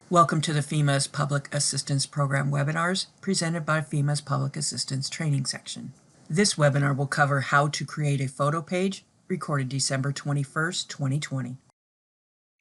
Welcome to the FEMA's Public Assistance Program webinars presented by FEMA's Public Assistance Training Section. This webinar will cover how to create a photo page, recorded December 21st, 2020.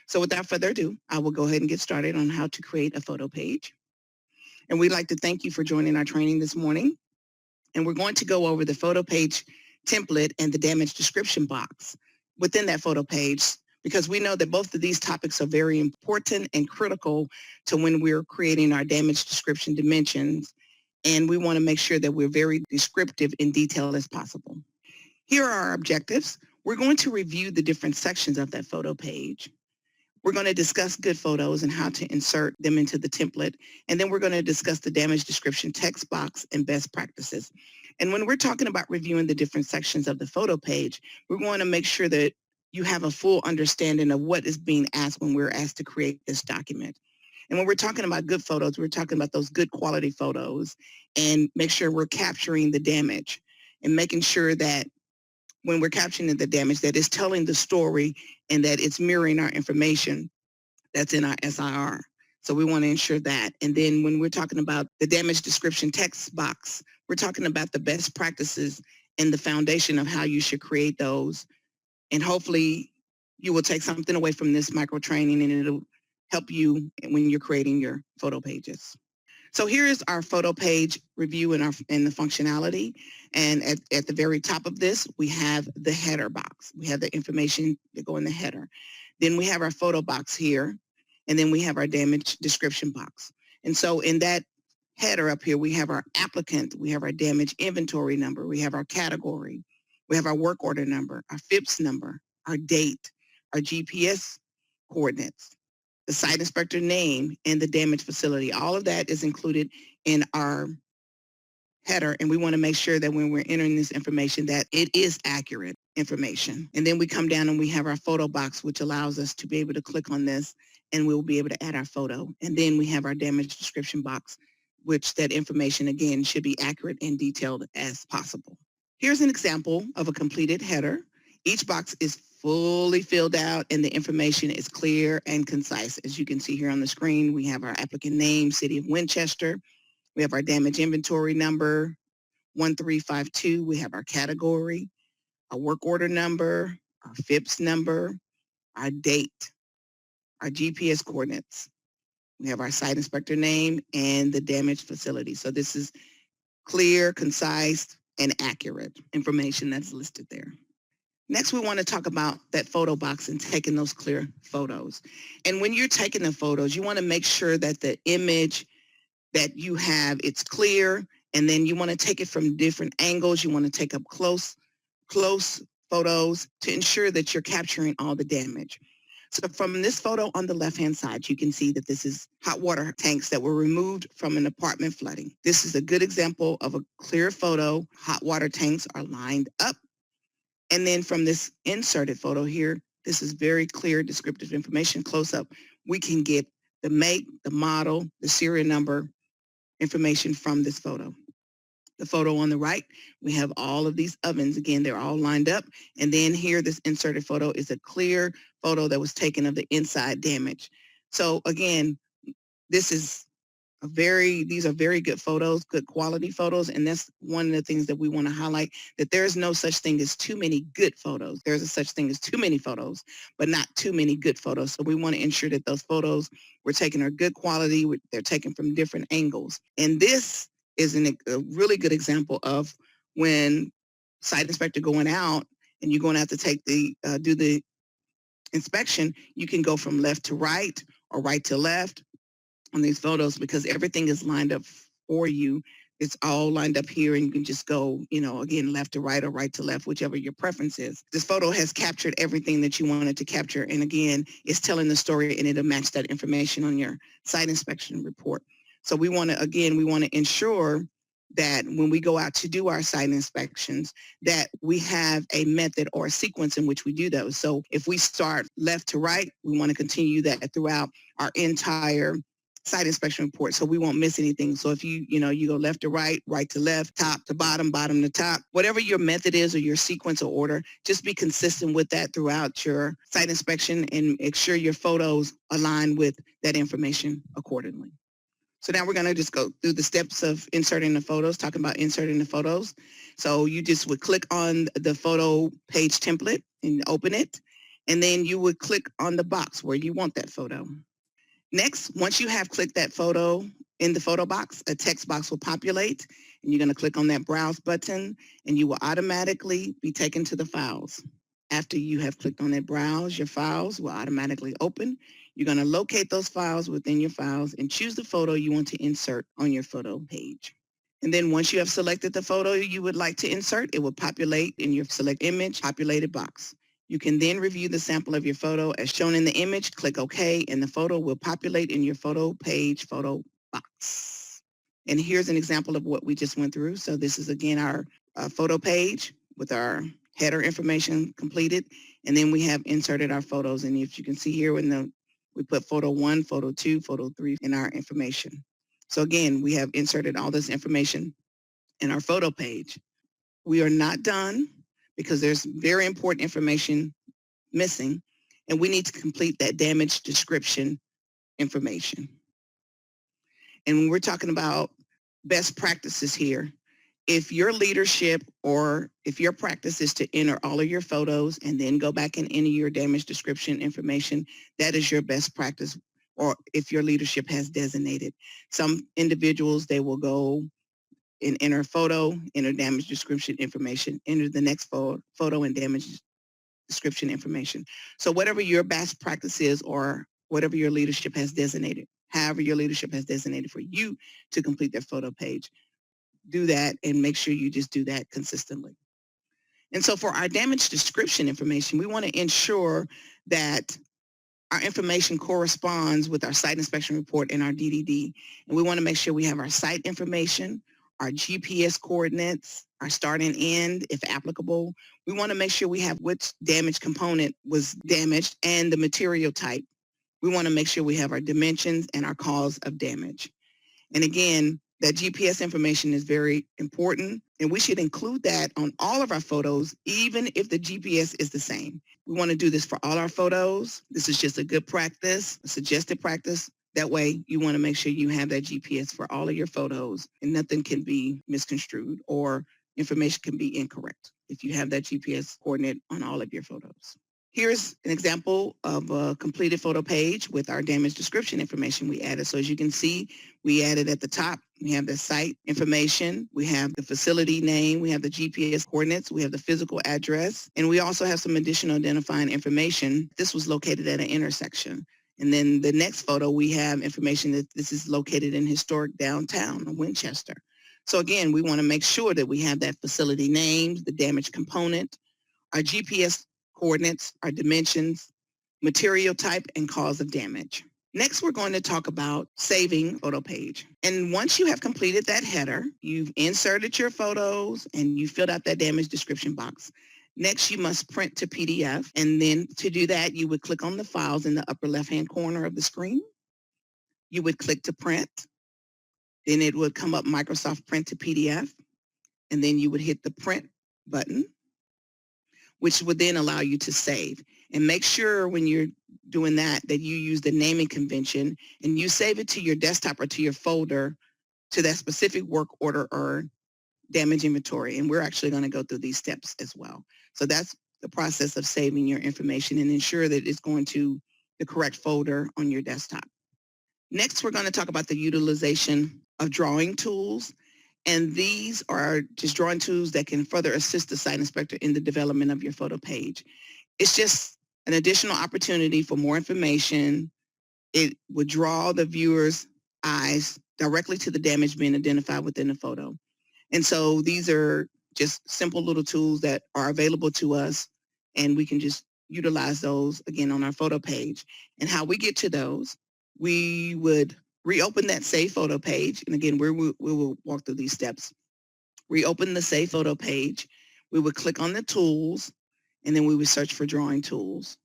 So without further ado, I will go ahead and get started on how to create a photo page. And we'd like to thank you for joining our training this morning. And we're going to go over the photo page template and the damage description box within that photo page, because we know that both of these topics are very important and critical to when we're creating our damage description dimensions. And we want to make sure that we're very descriptive in detail as possible. Here are our objectives. We're going to review the different sections of that photo page. We're going to discuss good photos and how to insert them into the template. And then we're going to discuss the damage description text box and best practices. And when we're talking about reviewing the different sections of the photo page, we're going to make sure that you have a full understanding of what is being asked when we're asked to create this document. And when we're talking about good photos, we're talking about those good quality photos, and make sure we're capturing the damage and making sure that when we're capturing the damage, that it's telling the story and that it's mirroring our information that's in our SIR. So we want to ensure that. And then when we're talking about the damage description text box, we're talking about the best practices and the foundation of how you should create those. And hopefully you will take something away from this micro training, and it'll help you when you're creating your photo pages. So here is our photo page review and the functionality. And at the very top of this, we have the header box. We have the information that go in the header. Then we have our photo box here, and then we have our damage description box. And so in that header up here, we have our applicant, we have our damage inventory number, we have our category, we have our work order number, our FIPS number, our date, our GPS coordinates, the site inspector name, and the damage facility. All of that is included in our header, and we want to make sure that when we're entering this information that it is accurate information. And then we come down and we have our photo box, which allows us to be able to click on this, and we'll be able to add our photo. And then we have our damage description box, which that information, again, should be accurate and detailed as possible. Here's an example of a completed header. Each box is fully filled out and the information is clear and concise. As you can see here on the screen, we have our applicant name, City of Winchester. We have our damage inventory number, 1352. We have our category, our work order number, our FIPS number, our date, our GPS coordinates. We have our site inspector name and the damage facility. So this is clear, concise, and accurate information that's listed there. Next, we want to talk about that photo box and taking those clear photos. And when you're taking the photos, you want to make sure that the image that you have, it's clear, and then you want to take it from different angles. You want to take up close photos to ensure that you're capturing all the damage. So from this photo on the left-hand side, you can see that this is hot water tanks that were removed from an apartment flooding. This is a good example of a clear photo. Hot water tanks are lined up. And then from this inserted photo here, this is very clear descriptive information close up. We can get the make, the model, the serial number information from this photo. The photo on the right, we have all of these ovens. Again, they're all lined up. And then here, this inserted photo is a clear photo that was taken of the inside damage. So again, these are very good photos, good quality photos, and that's one of the things that we want to highlight, that there is no such thing as too many good photos. There's a such thing as too many photos, but not too many good photos. So we want to ensure that those photos we're taking are good quality, they're taken from different angles. And this is a really good example of when site inspector going out and you're going to have to take do the inspection, you can go from left to right or right to left on these photos, because everything is lined up for you. It's all lined up here, and you can just go, again, left to right or right to left, whichever your preference is. This photo has captured everything that you wanted to capture. And again, it's telling the story, and it'll match that information on your site inspection report. So we want to ensure that when we go out to do our site inspections, that we have a method or a sequence in which we do those. So if we start left to right, we want to continue that throughout our entire site inspection report, so we won't miss anything. So if you go left to right, right to left, top to bottom, bottom to top, whatever your method is or your sequence or order, just be consistent with that throughout your site inspection and make sure your photos align with that information accordingly. So now we're going to just go through the steps of inserting the photos, talking about inserting the photos. So you just would click on the photo page template and open it, and then you would click on the box where you want that photo. Next, once you have clicked that photo in the photo box, a text box will populate, and you're going to click on that browse button, and you will automatically be taken to the files. After you have clicked on that browse, your files will automatically open. You're going to locate those files within your files and choose the photo you want to insert on your photo page. And then once you have selected the photo you would like to insert, it will populate in your select image populated box. You can then review the sample of your photo as shown in the image, click OK, and the photo will populate in your photo page photo box. And here's an example of what we just went through. So this is again our photo page with our header information completed, and then we have inserted our photos. And if you can see here we put photo 1, photo 2, photo 3 in our information. So again, we have inserted all this information in our photo page. We are not done because there's very important information missing, and we need to complete that damage description information. And when we're talking about best practices here, if your leadership or if your practice is to enter all of your photos and then go back and enter your damage description information, that is your best practice. Or if your leadership has designated. Some individuals, they will go and enter photo, enter damage description information, enter the next photo and damage description information. So whatever your best practice is or whatever your leadership has designated, however your leadership has designated for you to complete their photo page, do that and make sure you just do that consistently. And so for our damage description information, we want to ensure that our information corresponds with our site inspection report and our DDD. And we want to make sure we have our site information, our GPS coordinates, our start and end, if applicable. We want to make sure we have which damage component was damaged and the material type. We want to make sure we have our dimensions and our cause of damage. And again, that GPS information is very important, and we should include that on all of our photos, even if the GPS is the same. We want to do this for all our photos. This is just a good practice, a suggested practice. That way, you want to make sure you have that GPS for all of your photos, and nothing can be misconstrued or information can be incorrect if you have that GPS coordinate on all of your photos. Here's an example of a completed photo page with our damage description information we added. So as you can see, we added at the top, we have the site information, we have the facility name, we have the GPS coordinates, we have the physical address, and we also have some additional identifying information. This was located at an intersection. And then the next photo, we have information that this is located in historic downtown Winchester. So again, we want to make sure that we have that facility names, the damage component, our GPS coordinates, our dimensions, material type, and cause of damage. Next, we're going to talk about saving photo page. And once you have completed that header, you've inserted your photos and you filled out that damage description box. Next, you must print to PDF. And then to do that, you would click on the files in the upper left-hand corner of the screen. You would click to print. Then it would come up Microsoft Print to PDF. And then you would hit the print button, which would then allow you to save. And make sure when you're doing that you use the naming convention and you save it to your desktop or to your folder to that specific work order or damage inventory. And we're actually going to go through these steps as well. So that's the process of saving your information and ensure that it's going to the correct folder on your desktop. Next, we're going to talk about the utilization of drawing tools. And these are just drawing tools that can further assist the site inspector in the development of your photo page. It's just an additional opportunity for more information. It would draw the viewer's eyes directly to the damage being identified within the photo. And so these are just simple little tools that are available to us, and we can just utilize those again on our photo page. And how we get to those, we would reopen that save photo page. And again, we will walk through these steps. Reopen the save photo page. We would click on the tools, and then we would search for drawing tools.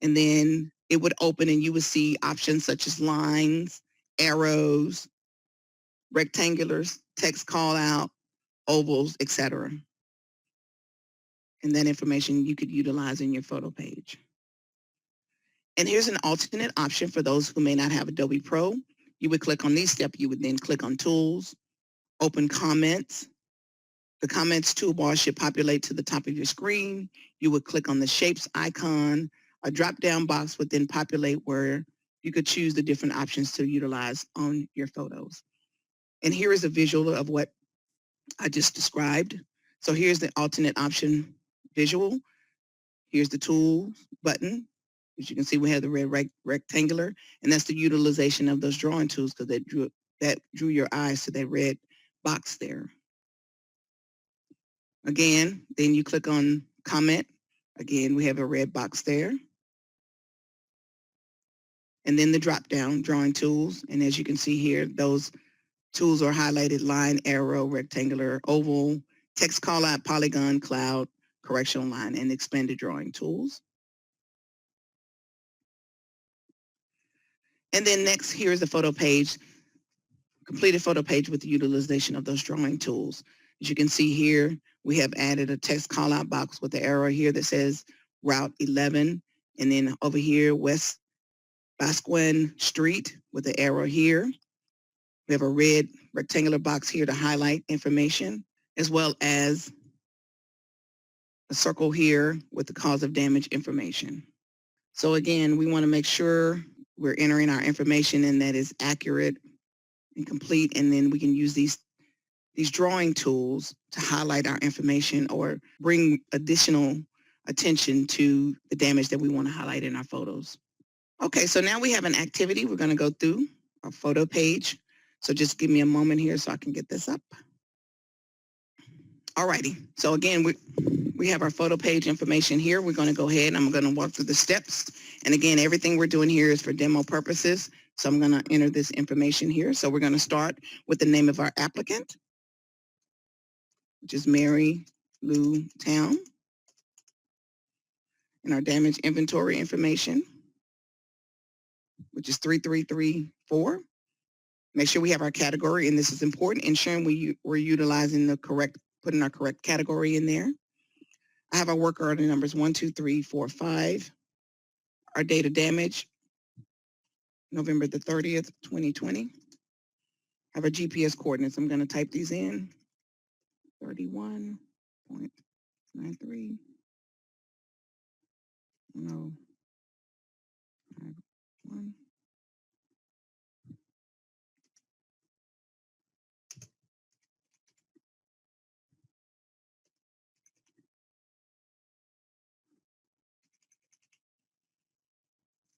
And then it would open and you would see options such as lines, arrows, rectangulars, text call out, ovals, etc. And that information you could utilize in your photo page. And here's an alternate option for those who may not have Adobe Pro. You would click on these steps. You would then click on Tools, open Comments. The Comments toolbar should populate to the top of your screen. You would click on the Shapes icon. A drop-down box would then populate where you could choose the different options to utilize on your photos. And here is a visual of what I just described. So here's the alternate option visual. Here's the Tools button. As you can see, we have the red rectangular, and that's the utilization of those drawing tools because that drew your eyes to that red box there. Again, then you click on Comment. Again, we have a red box there. And then the drop-down drawing tools. And as you can see here, those tools are highlighted: line, arrow, rectangular, oval, text callout, polygon, cloud, correctional line, and expanded drawing tools. And then next, here's the photo page, completed photo page with the utilization of those drawing tools. As you can see here, we have added a text callout box with the arrow here that says Route 11. And then over here, West Basquin Street with the arrow here. We have a red rectangular box here to highlight information, as well as a circle here with the cause of damage information. So again, we want to make sure we're entering our information and that is accurate and complete, and then we can use these drawing tools to highlight our information or bring additional attention to the damage that we want to highlight in our photos. Okay, so now we have an activity. We're going to go through our photo page. So just give me a moment here so I can get this up. Alrighty, so again, we have our photo page information here. We're going to go ahead and I'm going to walk through the steps. And again, everything we're doing here is for demo purposes. So I'm going to enter this information here. So we're going to start with the name of our applicant, which is Mary Lou Town, and our damage inventory information, which is 3334. Make sure we have our category, and this is important, ensuring we're utilizing the correct, putting our correct category in there. I have our work order numbers 1, 2, 3, 4, 5. Our date of damage, November the 30th, 2020. I have our GPS coordinates. I'm going to type these in. 31.93. No. 1.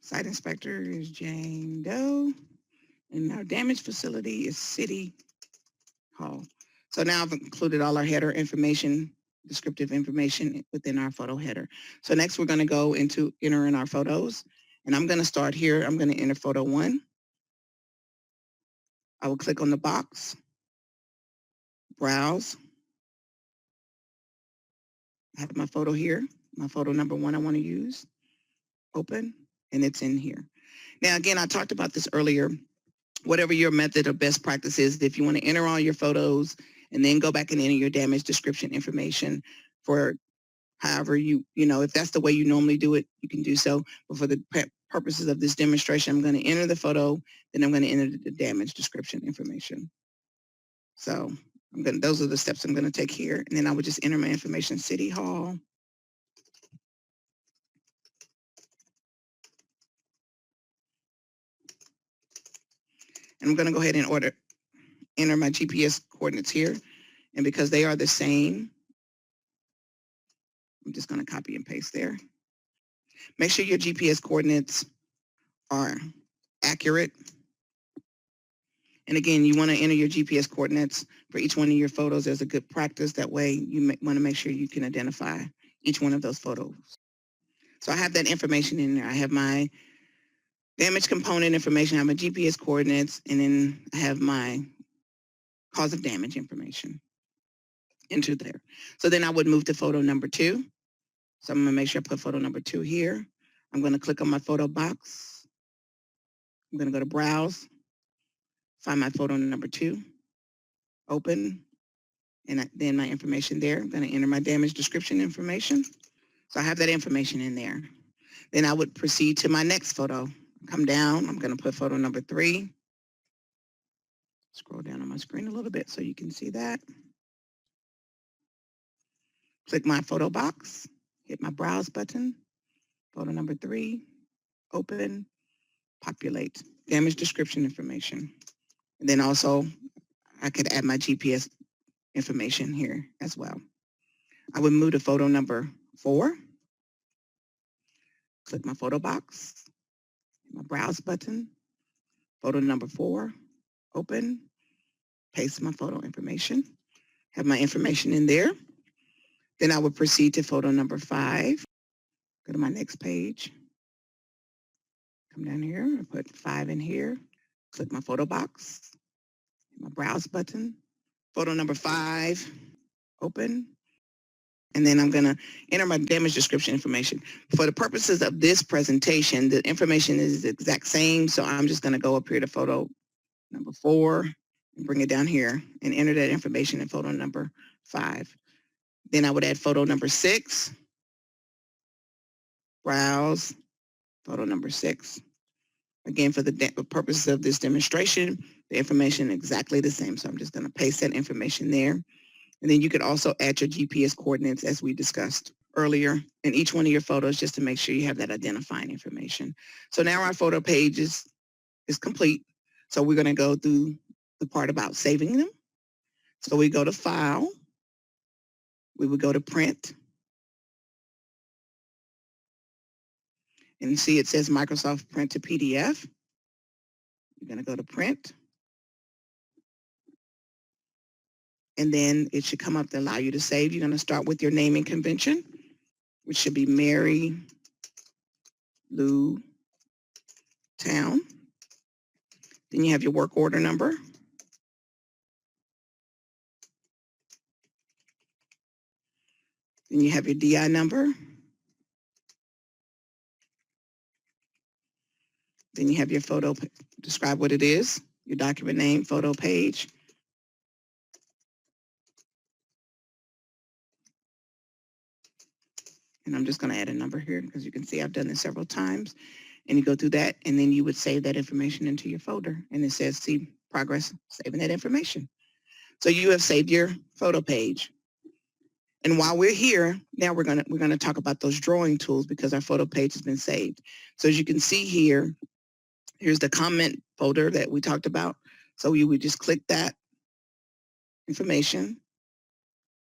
Site inspector is Jane Doe, and our damage facility is City Hall. So now I've included all our header information, descriptive information within our photo header. So next we're going to go into entering our photos, and I'm going to start here. I'm going to enter photo 1. I will click on the box, browse. I have my photo here, my photo number 1 I want to use, open, and it's in here. Now again, I talked about this earlier. Whatever your method or best practice is, if you want to enter all your photos and then go back and enter your damage description information for however if that's the way you normally do it, you can do so. But for the purposes of this demonstration, I'm going to enter the photo, then I'm going to enter the damage description information. So those are the steps I'm going to take here. And then I would just enter my information, City Hall. And I'm going to go ahead and enter my GPS coordinates here. And because they are the same, I'm just going to copy and paste there. Make sure your GPS coordinates are accurate. And again, you want to enter your GPS coordinates for each one of your photos as a good practice. That way you want to make sure you can identify each one of those photos. So I have that information in there. I have my damage component information, I have my GPS coordinates, and then I have my cause of damage information entered there. So then I would move to photo number 2. So I'm going to make sure I put photo number 2 here. I'm going to click on my photo box. I'm going to go to browse. find my photo number 2, open, and then my information there. I'm going to enter my damage description information. So I have that information in there. Then I would proceed to my next photo. Come down, I'm going to put photo number 3. Scroll down on my screen a little bit so you can see that. Click my photo box, hit my browse button, photo number 3, open, populate, damage description information. And then also I could add my GPS information here as well. I would move to photo number 4, click my photo box, hit my browse button, photo number 4, open, paste my photo information, have my information in there. Then I would proceed to photo number 5, go to my next page, come down here and put 5 in here, click my photo box, hit my browse button, photo number 5, open, and then I'm going to enter my damage description information. For the purposes of this presentation, the information is the exact same, so I'm just going to go up here to photo number 4 and bring it down here and enter that information in photo number 5. Then I would add photo number 6, browse, photo number 6. Again, for the purposes of this demonstration, the information is exactly the same, so I'm just going to paste that information there. And then you could also add your GPS coordinates as we discussed earlier in each one of your photos just to make sure you have that identifying information. So now our photo page is complete. So we're going to go through the part about saving them. So we go to File. We would go to Print. And see it says Microsoft Print to PDF. You're going to go to Print. And then it should come up to allow you to save. You're going to start with your naming convention, which should be Mary Lou Town. Then you have your work order number. Then you have your DI number. Then you have your photo, describe what it is, your document name, photo page. And I'm just going to add a number here because you can see I've done this several times. And you go through that, and then you would save that information into your folder. And it says, see progress, saving that information. So you have saved your photo page. And while we're here, now we're gonna talk about those drawing tools because our photo page has been saved. So as you can see here, here's the comment folder that we talked about. So you would just click that information.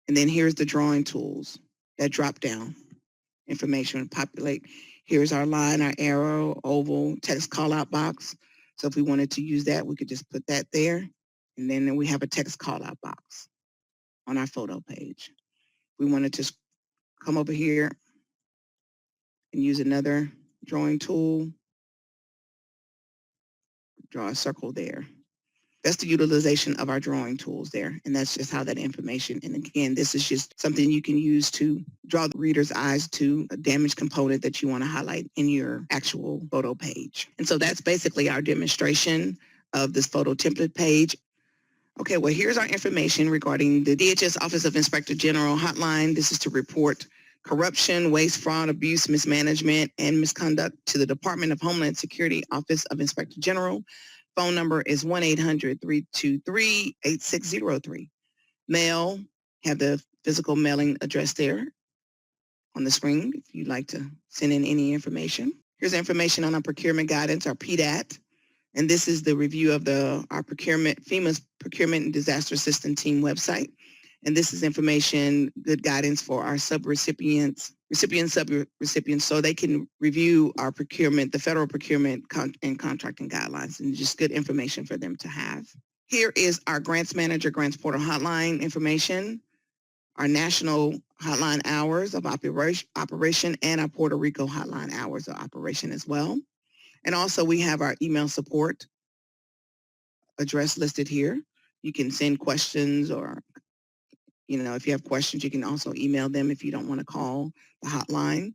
And then here's the drawing tools, that drop down information, populate. Here's our line, our arrow, oval, text call out box. So if we wanted to use that, we could just put that there. And then we have a text call out box on our photo page. We wanted to come over here and use another drawing tool, draw a circle there. That's the utilization of our drawing tools there. And that's just how that information, and again, this is just something you can use to draw the reader's eyes to a damaged component that you want to highlight in your actual photo page. And so that's basically our demonstration of this photo template page. Okay, well, here's our information regarding the DHS Office of Inspector General hotline. This is to report corruption, waste, fraud, abuse, mismanagement, and misconduct to the Department of Homeland Security Office of Inspector General. Phone number is 1-800-323-8603. Mail, have the physical mailing address there on the screen if you'd like to send in any information. Here's information on our Procurement Guidance, our PDAT. And this is the review of our FEMA's Procurement and Disaster Assistance Team website. And this is information, good guidance for our subrecipients, subrecipients, so they can review our procurement, the federal procurement and contracting guidelines, and just good information for them to have. Here is our grants manager, grants portal hotline information, our national hotline hours of operation, and our Puerto Rico hotline hours of operation as well. And also we have our email support address listed here. You can send questions, or, if you have questions, you can also email them if you don't want to call the hotline.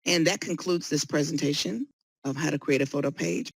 And that concludes this presentation of how to create a photo page.